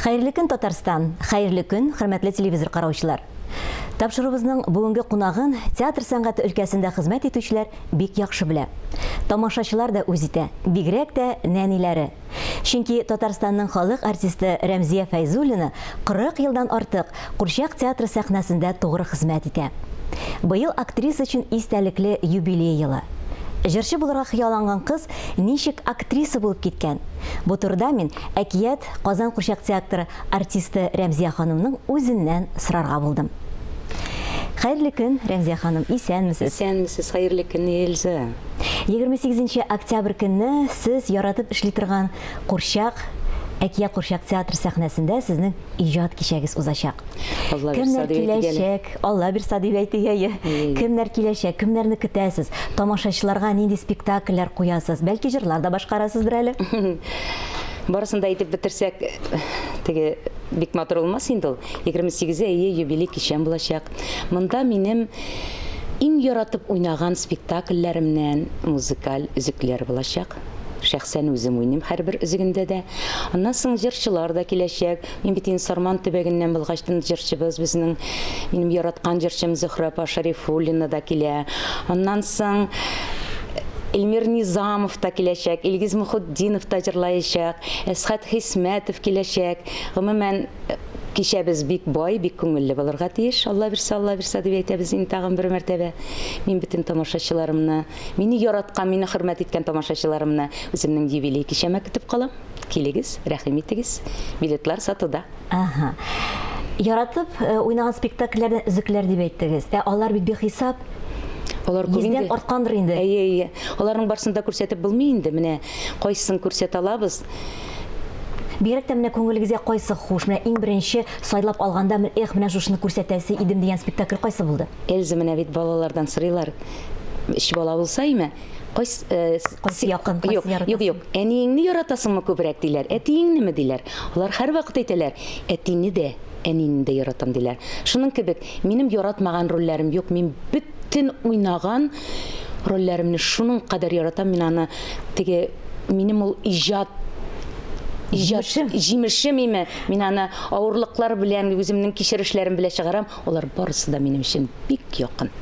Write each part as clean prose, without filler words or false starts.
Хәерле көн, Татарстан, хәерле көн, хөрмәтле телевизор караучылар. Тапшырыбызның бүгенге кунагын театр сәнгате өлкәсендә хезмәт итүчеләр бик яхшы белә. Тамашачылар да үз итә, бигрәк тә нәниләре. Чөнки Татарстанның халык артисты Рәмзия Фәйзуллина 40 елдан артык Курчак театры сәхнәсендә тугры хезмәт итә. Быел актриса өчен истәлекле юбилей елы. Җырчы булырга хыялланган кыз ничек актриса булып киткән? Бу турыда мин әкият Казан Курчак театры артисты Рәмзия ханымның үзеннән сорарга булдым. Хәерле көн, Рәмзия ханым, исәнмесез? Исәнмесез, хәерле көн, Эльза. 28 октябрь көнне сез яратып эшли торган Әкият Курчак театр сәхнәсендә сезнең иҗат кичәгез узачак. Кемнәр киләчәк? Алла бирса дип әйтегез. Кемнәр киләчәк? Кемнәрне көтәсез? Тамашачыларга нинди спектакльләр куясыз? Бәлки җырлар да башкарасыздыр әле? Барысын да әйтеп бетерсәк, теге бик матур булмас инде ул. 28 юбилей кичәм булачак. Монда минем иң яратып уйнаган спектакльләремнән музыкаль үзекләр булачак. Шәхсән үзем уйныйм һәрбер үзегендә дә. Аннан соң җырчылар да киләчәк. Мин бит Сарман төбәгеннән булгачтан җырчыбыз безнең минем яраткан җырчым Зөһрә Шарифуллина да килә. Аннан соң Эльмир Низамов та киләчәк, Илгиз Мухуддинов та җырлаячак, Әсхат Хисмәтов киләчәк. Гомумән кичәбез бик бай, бик күңелле булырга тиеш. Алла бирсә дип әйтәбез инде тагын бер мәртәбә. Мин бөтен тамашачыларымны, мине яраткан, мине хөрмәт иткән тамашачыларымны үземнең юбилей кичәмә көтеп калам. Килегез, рәхим итегез. Билетлар сатуда. Ага. Яратып уйнаган спектакльләрне үзекләр дип әйттегез. Алар бит бихисап. Алар күптән арткандыр инде. Әйе. Аларның барсын да күрсәтеп булмый инде. Менә кайсын күрсәтә алабыз. Бигрәк тә менә күңелегезгә кайсы хуш, менә иң беренче сайлап алганда менә шушыны күрсәтәсе идем дигән спектакль кайсы булды? Эльза, менә бит балалардан сорыйлар. Эш бала булса име? Кайсы якын, кайсы яратасың? Юк. Әниеңне яратасыңмы күбрәк диләр? Әтиеңнеме диләр? Алар һәр вакыт әйтәләр. Әтине дә, әнине дә яратам диләр. Шуның кебек, минем яратмаган рольләрем юк. Мин бөтен уйнаган рольләремне шуның кадәр яратам. Мин аны теге минем ул җимешем име, мин аны авырлыклар белән, үземнең кичерешләрем белән чыгарам, алар барысы да минем өчен бик якын.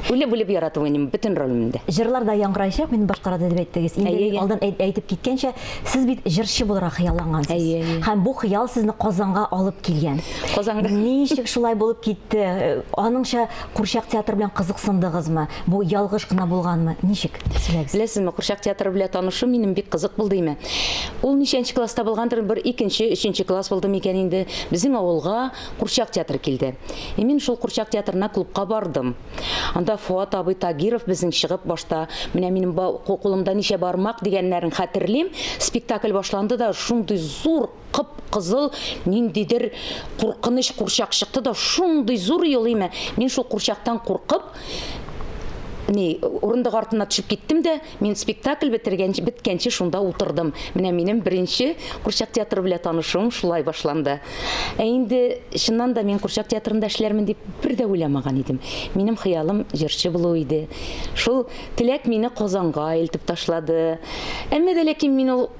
Үлеп яратып уйныйм бөтен ролемдә. Җырлар да яңгырайчак, мин башкарады дип әйттегез. Инде алдан әйтеп киткәнчә, сез бит җырчы булырга хыяллангансыз. Һәм бу хыял сезне Казанга алып килгән. Казанга ничек шулай булып китте? Аныңча Курчак театры белән кызыксындыгызмы? Бу ялгыш кына булганмы? Ничек? Беләсезме, Курчак театры белән танышу минем бик кызык булды име. Ул ничәнче класста булгандыр, бер 2-нче, 3-нче класс булды микән инде. Безнең авылга Курчак театры килде. Мин шул Курчак театрына клубка бардым. Анда Фуат абый Тагиров безнең чыгып башта, менә минем кулымда ничә бармак дигәннәрен хәтерлим. Спектакль башланды да, шундый зур кып-кызыл ниндидер куркыныч курчак чыкты да, шундый зур елыймы. Мин шул курчактан куркып, урындык артына төшеп киттем дә, мин спектакль биткәнче шунда утырдым. Менә минем беренче Курчак театры белән танышуым шулай башланды. Инде чыннан да мин Курчак театрында эшләрмен дип бер дә уйламаган идем. Минем хыялым җырчы булу иде. Шул теләк мине Казанга илтеп ташлады. Әмма дә ләкин мин ул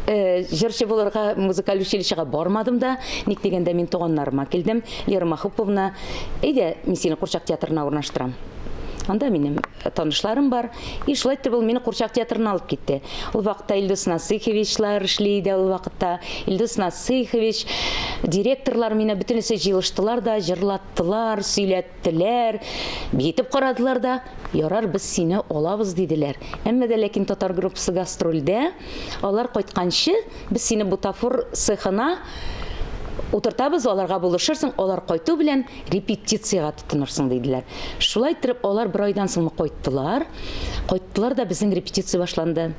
җырчы булырга музыкаль училищега бармадым да, ник дигәндә мин туганнарыма килдем. Лера Махуповна, әйдә, мин сине Курчак театрына урнаштырам. Анда минем танышларым бар. И шулай итеп ул мине Курчак театрына алып китте. Ул вакытта Илдус Насыйховичлар эшли иде, ул вакытта Илдус Насыйхович, директорлар мине бөтенесе җыелыштылар да, җырлаттылар, сөйләттеләр, битеп карадылар да, ярар без сине алабыз диделәр. Әмма дә ләкин татар группасы гастрольдә, алар кайтканчы без сине бутафор цехына утыртабыз, аларга булышырсың, алар кайту белән репетицияга тотынырсың диделәр. Шулай итеп алар бер айдан соң кайттылар. Кайттылар да безнең репетиция башланды.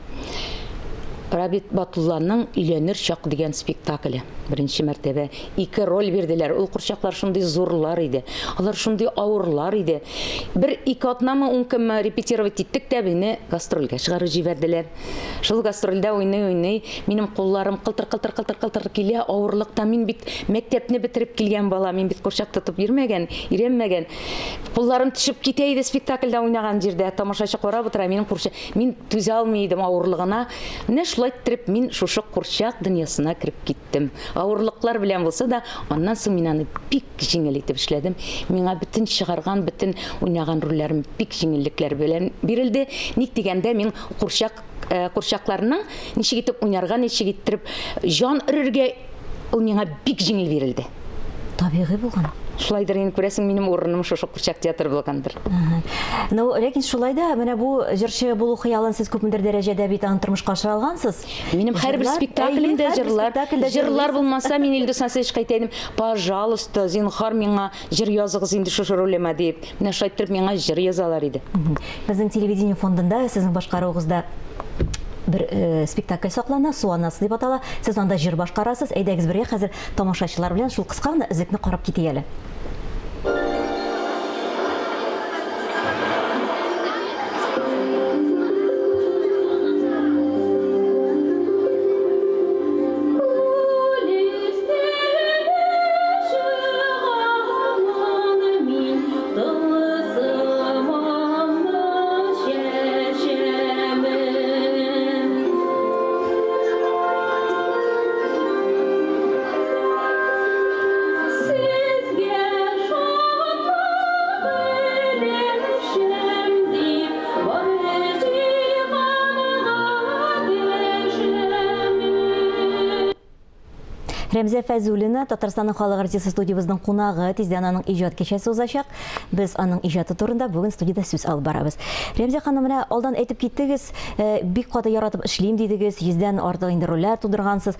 Рабит Батулланың «Өйләнер чак» дигән спектакле. Беренче мәртәбә 2 роль бирделәр. Ул курчаклар шундый зурлар иде. Алар шундый авырлар иде. 1-2 атнамы 10 көн репетировать иттек тә бине гастрольгә чыгарып җибәрделәр. Шул гастрольдә уйный, минем кулларым кылтыр килә, авырлыкта. Мин бит мәктәпне бетереп килгән бала, мин бит курчак тотып йөрмәгән, иреммәгән. Кулларым төшеп китә иде спектакльдә уйнаган җирдә. Тамашачы карап утыра, мин түзә алмый идем авырлыгына. Менә шулай иттереп мин шушы курчак дөньясына кирип киттем. Авырлыклар белән булса да, аннан соң мин аны бик җиңел итеп эшләдем. Миңа бөтен чыгарган, бөтен уйнаган рольләрем бик җиңеллекләр белән бирелде. Ник дигәндә мин курчакларның ничек итеп уйнарга, ничек иттереп җан өрергә ул миңа бик җиңел бирелде. Табигый булган. Шулайдыр инде күрәсең, минем урыным шушы курчак театры булгандыр. Ну, ләкин шулай да, менә бу җырчы булу хыялын сез күпмедер дәрәҗәдә бит аны тормышка ашыра алгансыз. Минем һәрбер спектаклемдә җырлар булмаса, мин Илдус Насыйчка әйтәм, пожалуйста, зинһар миңа җыр языгыз инде шушы ролемә дип. Менә шулай итеп миңа җыр язалар иде. Безнең телевидение фондында сезнең башкаруыгызда bir спектакль саклана, Су анасы дип атала. Сез анда җыр башкарасыз. Әйдәгез бергә хәзер тамашачылар белән шул кыска гына өзекне карап китик әле. Рәмзә Фәзулина, Татарстанның халык артисты студиябызның кунагы, тиздән аның иҗат кичәсе узачак. Без аның иҗаты турында бүген студияда сүз алып барабыз. Рәмзә ханым, менә алдан әйтеп киттегез, бик каты яратып эшлим дидегез, 100дән артык инде рольләр тудыргансыз.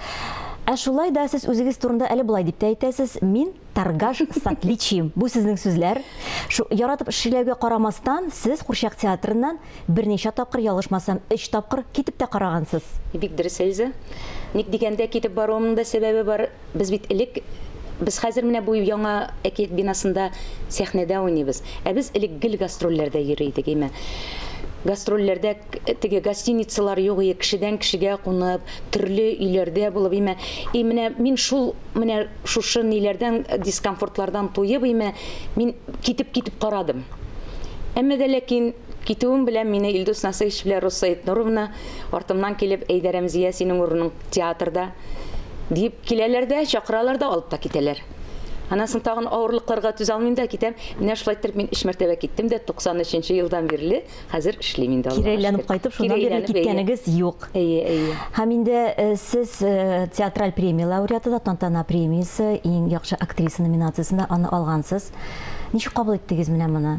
Ә шулай да сез үзегез турында әле булай дип тә әйтәсез, мин торгаш с отличием. Бу сезнең сүзләр. Шу яратып эшләүгә карамастан, сез Курчак театрыннан берничә тапкыр, ялгышмасам, 3 тапкыр китеп тә карагансыз. Бик дөрес Эльза. Ник дигәндә китеп баруымның да сәбәбе бар. Без бит элек без хәзер менә бу яңа әкият бинасында сәхнәдә уйныйбыз. Ә без элек гел гастрольләрдә йөри идек, әйме. Гастрольләрдә теге гостиницалар юк, кешедән кешегә кунып, төрле өйләрдә булып, әйме. И менә мин шул менә шушы ниләрдән, дискомфортлардан туеп, әйме, мин китеп карадым. Әмма дә ләкин китүем белән мине Илдус Насыйч белән Русайт Нуровна артымнан килеп, әйдә Рәмзия, синең урының театрда дип киләләр дә, чакыралар да, алып та китәләр. Аннан соң тагын авырлыкларга түзә алмыйм да китәм. Менә шулай итеп мин 3 мәртәбә киттем дә, 93нче елдан бирле хәзер эшлим инде. Кирәйләнеп кайтып, шуннан бирле киткәнегез юк. Әйе. Һәм инде сез театраль премия лауреаты да, Тантана премиясе, иң яхшы актриса номинациясында аны алгансыз. Ничек кабул иттегез менә моны?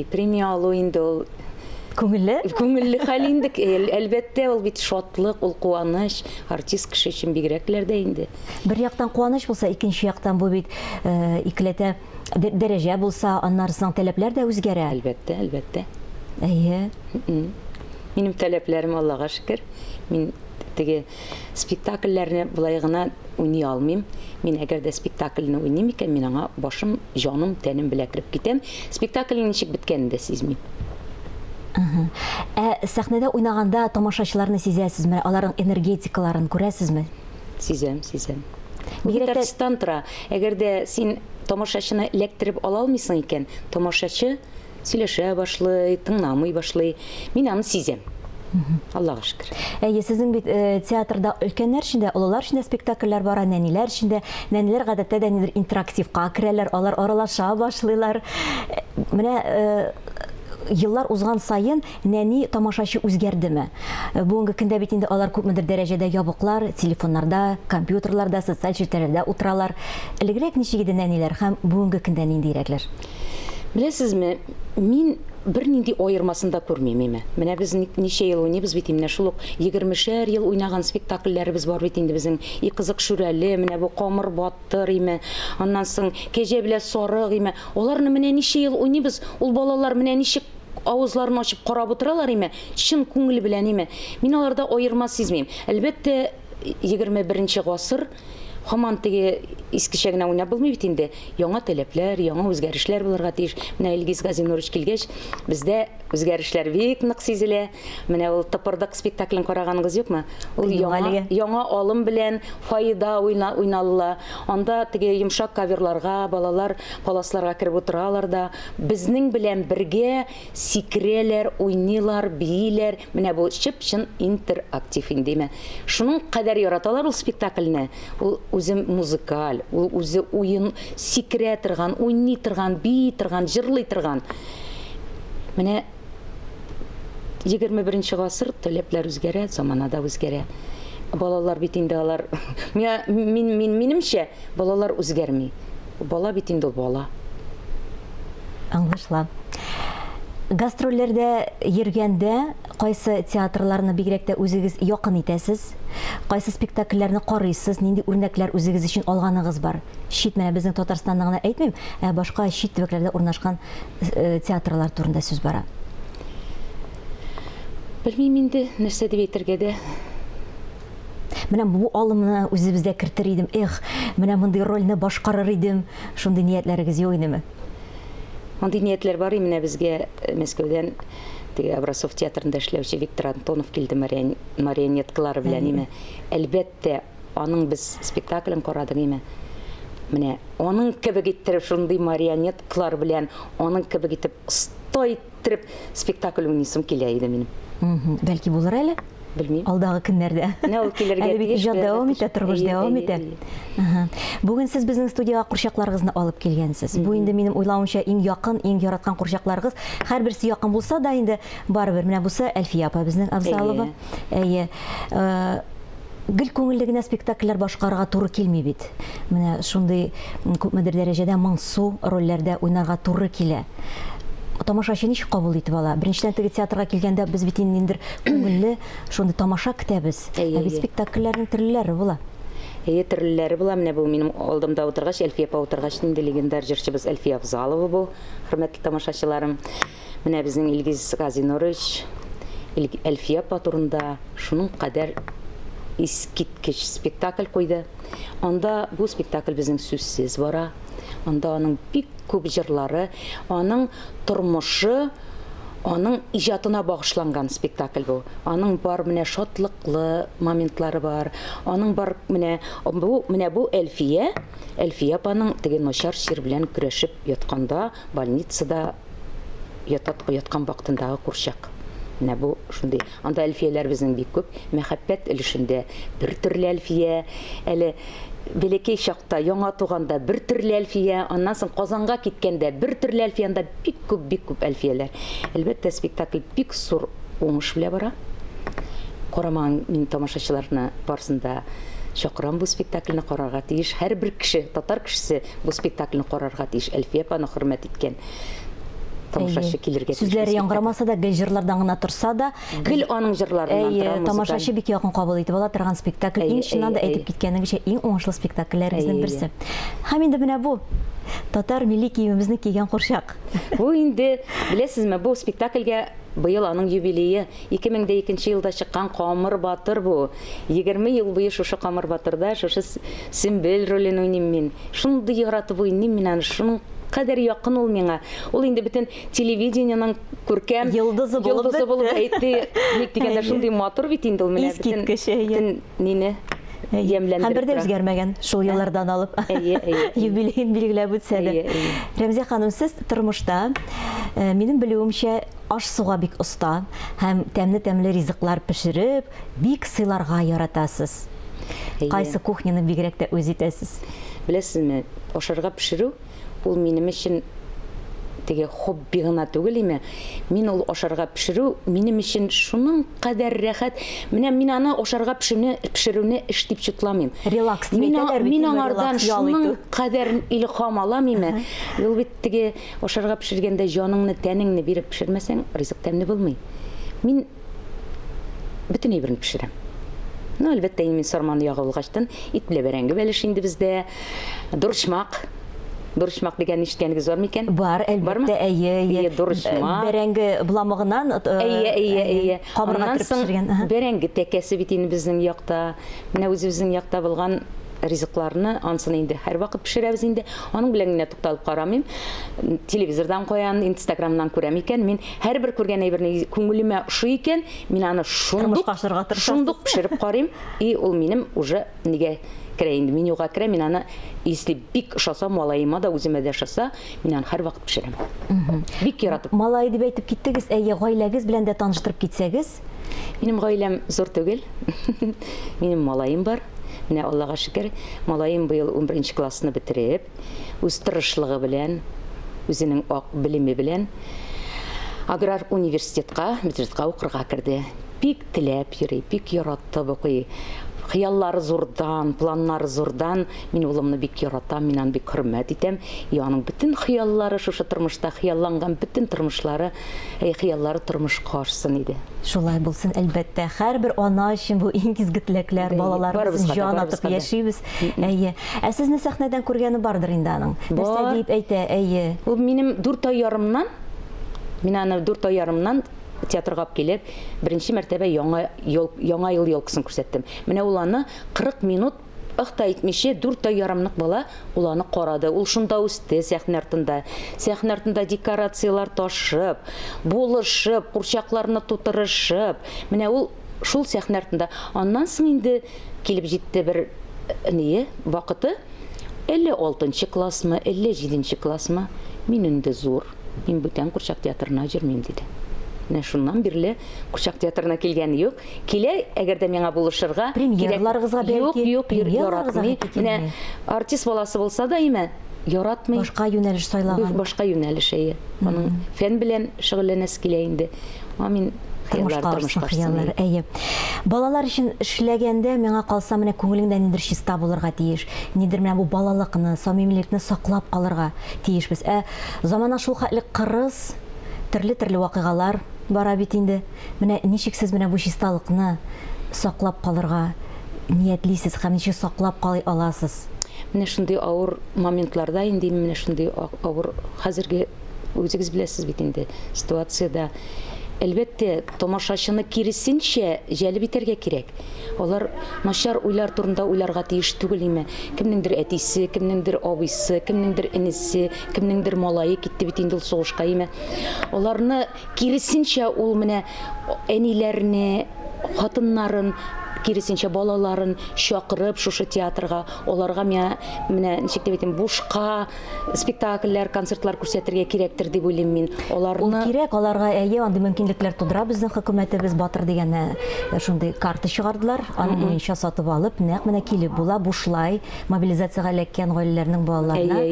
Премия алу инде ул күңелле хәл инде. Әлбәттә, ул бит шатлык, ул куаныч, артист кеше өчен бигрәкләр дә инде. Бер яктан куаныч булса, икенче яктан бу бит икеләтә дәрәҗә булса, аннарсының тәләпләр дә үзгәрә. Әлбәттә. Әйе. Минем тәләпләрем, Аллага шөкер. Мин теге спектакльләрне булай гына уйный алмыйм. Мин әгәр дә спектакльне уйныйм икән, мин аңа башым, җаным, тәнем белән кирип китәм. Спектакльнең ничек биткәнен дә сизмим. Сәхнәдә уйнаганда тамашачыларны сизәсезме? Аларның энергетикаларын күрәсезме? Сизәм. Бигрәк тора. Әгәр дә син тамашачыны эләктереп ала алмыйсың икән, тамашачы сөйләшә башлый, тыңламый башлый. Мин аны сизәм. Аллага шөкер. Әйе, сезнең бит театрда өлкәннәр өчен дә, олылар өчен дә спектакльләр бара, нәниләр өчен дә. Нәниләр гадәттә дә нидер интерактивка керәләр, алар аралаша башлыйлар. Менә еллар узган сайын нәни тамашачы үзгәрдеме? Бүгенге көндә бит инде алар күпмедер дәрәҗәдә ябыклар, телефоннарда, компьютерларда, социаль челтәрләрдә утыралар. Элегрәк ничек иде нәниләр һәм бүгенге көндә ниндирәкләр? Беләсезме, мин бер нинди аермасын да күрмим. Менә без ничә ел уйныйбыз бит, менә шул ук 20шәр ел уйнаган спектакльләребез бар бит инде безнең. И кызык шүрәле, менә бу камыр баттыр, аннан соң кәҗә белән сарык, аларны менә ничә ел уйныйбыз, ул балалар менә ничек авызларын ачып карап утыралар, чын күңел белән. Мин аларда аерма сизмим. Әлбәттә, 21нче гасыр Һаман теге искечә генә уйнап булмый бит инде. Яңа таләпләр, яңа үзгәрешләр булырга тиеш. Менә Илгиз Газинурович килгәч, бездә үзгәрешләр бик нык сизелә. Менә ул Тыпырдык спектаклен караганыгыз юкмы? Ул яңа алым белән файда уйналыла. Анда теге йомшак каверларга балалар паласларга кереп утыралар да, безнең белән бергә сикрәләр, уйныйлар, бийләр. Менә бу чып-чын интерактив инде. Шуның кадәр яраталар ул спектакльне. Ул үзе музыкаль, ул үзе уен сикрә торган, уйный торган, бии торган, җырлый торган. Менә 21 гасыр таләпләр үзгәрә, заманада үзгәрә. Балалар бит инде алар минемчә балалар үзгәрми. Бала бит инде бала. Аңлашыла. Гастрольләрдә йөргәндә кайсы театрларны бигрәк тә үзегез якын итәсез? Кайсы спектакльләрне карыйсыз? Нинди үрнәкләр үзегез өчен алганыгыз бар? Чит менә безнең Татарстанны гына әйтмим, башка чит төбәкләрдә урнашкан театрлар турында сүз бара. Белмим инде нәрсә дип әйтергә дә. Менә бу алымны үзебездә кертер идем. Менә мондый рольне башкарыр идем. Шундый ниятләрегез юк инеме? Мондый ниятләр бар менә безгә Мәскәүдән теге Образцов театрында эшләүче Виктор Антонов килде марионеткалары белән име. Әлбәттә, аның без спектаклен карадык име. Менә аның кебек иттереп шундый марионеткалар белән, аның кебек итеп стой иттереп спектакль уйныйсым килә иде минем. Бәлки булыр әле? Белмим. Алдагы көннәрдә. Менә ул килергә тиеш. Дәвам итә, тормыш дәвам итә. Бүген сез безнең студияга курчакларыгызны алып килгәнсез. Бу инде минем уйлавымча иң якын, иң яраткан курчакларыгыз. Һәрберсе якын булса да инде барыбер. Менә бусы Әлфия апа безнең Абзалова. Гел күңелле генә спектакльләр башкарырга туры килми бит. Менә шундый күпмедер дәрәҗәдә моңсу рольләрдә уйнарга туры килә. Тамашачы ничек кабул итеп ала? Беренчедән теге театрга килгәндә без бит инде күңелле шундый тамаша көтәбез. Бит спектакльләрнең төрлеләре була. Төрлеләре була. Менә бу минем алдымда утыргач, Әлфия апа утыргач, инде легендар җырчыбыз Әлфия Абзалова бу, хөрмәтле тамашачыларым. Менә безнең Илгиз Газинурович Әлфия апа турында шуның кадәр искиткеч спектакль куйды. Анда бу спектакль безнең сүзсез бара. Анда аның бик күп җырлары, аның тормышы, аның иҗатына багышланган спектакль бу. Аның бар менә шатлыклы моментлары бар. Аның бар менә бу Әлфия апаның теге начар чир белән көрәшеп ятканда, больницада яткан вакытындагы курчак. Менә бу шундый. Анда Әлфияләр безнең бик күп, мәхәббәт өлешендә бер төрле Әлфия, әле Белекей чакта, яңа туганда бер төрле Әлфия, аннан соң Казанга киткәндә бер төрле Әлфия, анда бик күп Әлфияләр. Әлбәттә, спектакль бик зур уңыш белән бара. Карамаган мин тамашачыларны барсында чакырам бу спектакльне карарга тиеш. Һәрбер кеше, татар кешесе бу спектакльне карарга тиеш. Әлфия апаны хөрмәт иткән тамашачы килергә тиеш. Сүзләре яңгырамаса да, гел җырлардан гына торса да, гел аның җырларыннан тора. Тамашачы бик якын кабул итеп ала торган спектакль. Иң чыннан да әйтеп киткәнегезчә, иң уңышлы спектакльләребезнең берсе. Һәм инде менә бу татар милли киемебезне кигән курчак. Бу инде, беләсезме, бу спектакльгә быел аның юбилее 2002 елда чыккан Камыр Батыр бу. 20 ел буе шушы Камыр Батырда шушы Сөмбел ролен уйныйм мин. Шундый яратып уйныйм мин аны, шуның кадәр якын ул миңа. Ул инде бөтен телевидениеның күркәм йолдызы булып әйтте. Ник дигәндә шундый матур бит инде ул менә бөтен нине ямьләндереп. Һәм бер дә үзгәрмәгән шул еллардан алып. Юбилейын билгеләп үтсә дә. Рәмзия ханым, сез тормышта минем белүемчә аш-суга бик оста һәм тәмле ризыклар пешереп, бик сыйларга яратасыз. Кайсы кухняны бигрәк тә үз итәсез? Беләсезме, ашарга пешерү ул минем өчен теге хобби гына түгел име. Мин ул ашарга пешерү минем өчен шуның кадәр рәхәт. Менә мин аны ашарга пешерүне эш дип чутламыйм. Релакс дип әйтәләр бит. Мин аңардан шуның кадәр илһам алам име. Ул бит теге ашарга пешергәндә җаныңны, тәнеңне биреп пешермәсәң, ризык тәмле булмый. Мин бөтен әйберне пешерәм. Әлбәттә, мин сарман ягы булгачтан ит белән бәрәңге бәлеш инде бездә. Дурышмак дигән ишеткәнегез бар микән? Бар, әлбәттә, әйе. Дурышмак. Бәрәңге буламыгыннан Камырга кип пешергән. Бәрәңге тәкәсе бит инде безнең якта. Менә үзебезнең якта булган ризыкларны ансын инде һәр вакыт пешерәбез инде. Аның белән генә тукталып карамыйм. Телевизордан куян, Инстаграмнан күрәм икән. Мин һәрбер күргән әйберне күңелемә ошый икән, мин аны шундук пешереп карыйм. И ул минем уже нигә керә инде. Менюга керә, мин аны если бик ошаса, малаема да үземә дә ошаса, мин аны һәр вакыт пешерәм. Бик яратып. Малай дип әйтеп киттегез, гаиләгез белән дә таныштырып китсәгез? Минем гаиләм зур түгел. Минем малаем бар. Менә Аллага шөкер, малаем быел 11 классны бетереп, үз тырышлыгы белән, үзенең белеме белән аграр университетка, бюджетка укырга керде. Бик теләп йөри, бик яратты укый. Хыяллары зурдан, планнары зурдан. Мин улымны бик яратам, мин аны бик хөрмәт итәм. И аның бөтен хыяллары шушы тормышта хыялланган бөтен тормышлары, хыяллары тормышка ашсын иде. Шулай булсын, әлбәттә. Һәрбер ана өчен бу иң изге теләкләр, балаларыбыз җан атып яшибез. Әйе. Ә сезне сәхнәдән күргәне бардыр инде аның. Нәрсә дип әйтә? Әйе. Ул минем 4 ай ярымнан, мин аны 4 ай ярымнан театрга килеп, беренче мәртәбә яңа ел ялкысын күрсәттем. Менә ул аны 40 минут ыкта итмичә 4 ай ярымлык бала ул аны карады. Ул шунда үсте сәхнә артында. Сәхнә артында декорациялар ташып, булышып, курчакларны тутырышып. Менә ул шул сәхнә артында. Аннан соң инде килеп җитте бер вакыты. Әллә 6 классмы, әллә 7 классмы. Мин инде зур. Мин бүтән Курчак театрына җөрмим диде. Менә шуннан бирле Курчак театрына килгән юк. Килә, әгәр дә миңа булышырга, премьерларыгызга бәлки. Юк, яратмый. Менә артист баласы булса да име, яратмый. Башка юнәлеш сайлаган. Башка юнәлеш әйе. Аның фән белән шөгыльләнәсе килә инде. Мин тормышка әйе. Балалар өчен эшләгәндә миңа калса менә күңелеңдә нидер чиста булырга тиеш. Нидер менә бу балалыкны, самимилекне саклап калырга тиешбез. Замана шул хәтле кырыс, төрле вакыйгалар бара бит инде. Менә ничек сез менә бу чисталыкны саклап калырга ниятлисез һәм ничек саклап калый аласыз? Менә шундый авыр моментларда инде менә шундый авыр хәзерге үзегез беләсез бит инде ситуациядә. Әлбәттә, тамашачыны киресенчә җәлеп итәргә кирәк. Алар начар уйлар турында уйларга тиеш түгел име. Кемнеңдер әтисе, кемнеңдер абыйсы, кемнеңдер инесе, кемнеңдер малае китте бит инде ул сугышка име. Аларны киресенчә ул менә әниләрне, хатыннарын, киресенчә балаларын чакырып шушы театрга, аларга менә ничек дип әйтим, бушка спектакльләр, концертлар күрсәтергә кирәктер дип уйлыйм мин. Ул кирәк, аларга әйе, андый мөмкинлекләр тудыра безнең хөкүмәтебез Батыр дигән шундый карта чыгардылар. Аны буенча сатып алып, нәкъ менә килеп була бушлай мобилизациягә эләккән гаиләләрнең балаларына.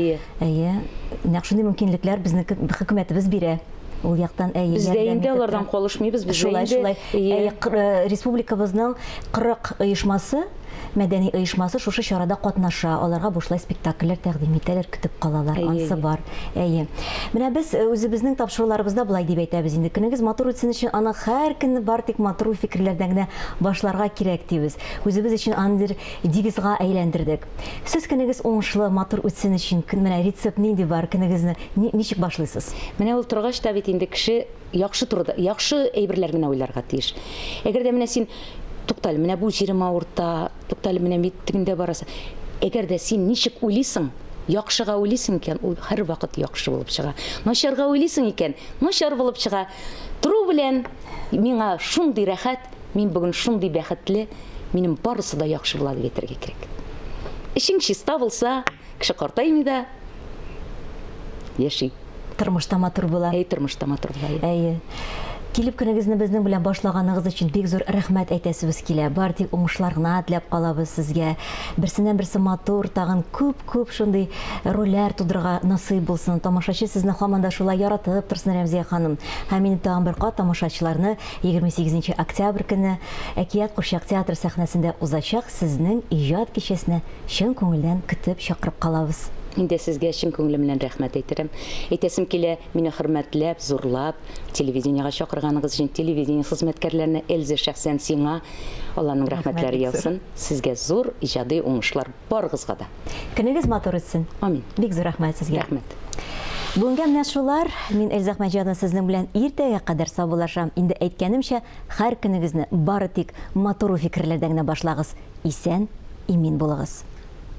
Әйе. Нәкъ шундый мөмкинлекләр безнең хөкүмәтебез бирә. Ул яктан әйе. Бездә инде алардан калышмыйбыз, бездә инде республикабызның 40 оешмасы, мәдәни оешмасы шушы чарада катнаша. Аларга бушлай спектакльләр тәкъдим итәләр, көтеп калалар, ансы бар. Әйе. Менә без үзебезнең тапшыруларыбызда булай дип әйтәбез инде. Көнегез матур үтсен өчен аны һәр көнне бар тик матур фикерләрдән генә башларга кирәк дибез. Үзебез өчен андыр девизга әйләндердек. Сез көнегез уңышлы, матур үтсен өчен менә рецепт нинди бар? Көнегезне ничек башлыйсыз? Менә ул торгач та бит инде кеше яхшы турыда, яхшы әйберләр генә уйларга тиеш. Әгәр дә менә син туктал, менә бу җирем авырта, туктал, менә миттегендә барасы. Әгәр дә син ничек уйлыйсың, яхшыга уйлыйсың икән, ул һәр вакыт яхшы булып чыга. Начарга уйлыйсың икән, начар булып чыга. Туру белән миңа шундый рәхәт, мин бүген шундый бәхетле, минем барысы да яхшы була дип әйтергә кирәк. Ишең чиста булса, кеше картаймый да яши. Тормышта матур була. Тормышта матур була. Әйе. Килеп көнегезне безнең белән башлаганыгыз өчен бик зур рәхмәт әйтәсебез килә. Бар тик уңышлар гына теләп калабыз сезгә. Берсеннән берсе матур, тагын күп шундый рольләр тудырга насыйп булсын. Тамашачы сезне һаман да шулай яратып торсын, Рәмзия ханым. Һәм мине тагын бер кат тамашачыларны 28 октябрь көне Әкият Курчак театры сәхнәсендә узачак сезнең иҗат кичәсенә чын күңелдән көтеп чакырып калабыз. Инде сезгә чын күңелем белән рәхмәт әйтәм. Әйтәсем килә, мине хөрмәтләп, зурлап, телевидениегә чакырганыгыз өчен телевидение хезмәткәрләренә, Эльза шәхсән сиңа Алланың рәхмәтләре яусын. Сезгә зур иҗади уңышлар барыгызга да. Көнегез матур үтсен. Амин. Бик зур рәхмәт сезгә. Рәхмәт. Бүгенге менә шулар. Мин Эльза Әхмәтҗанова сезнең белән иртәгә кадәр саубуллашам. Инде әйткәнемчә, һәр көнегезне бары тик матур фикерләрдән генә башлагыз. Исән, имин булыгыз.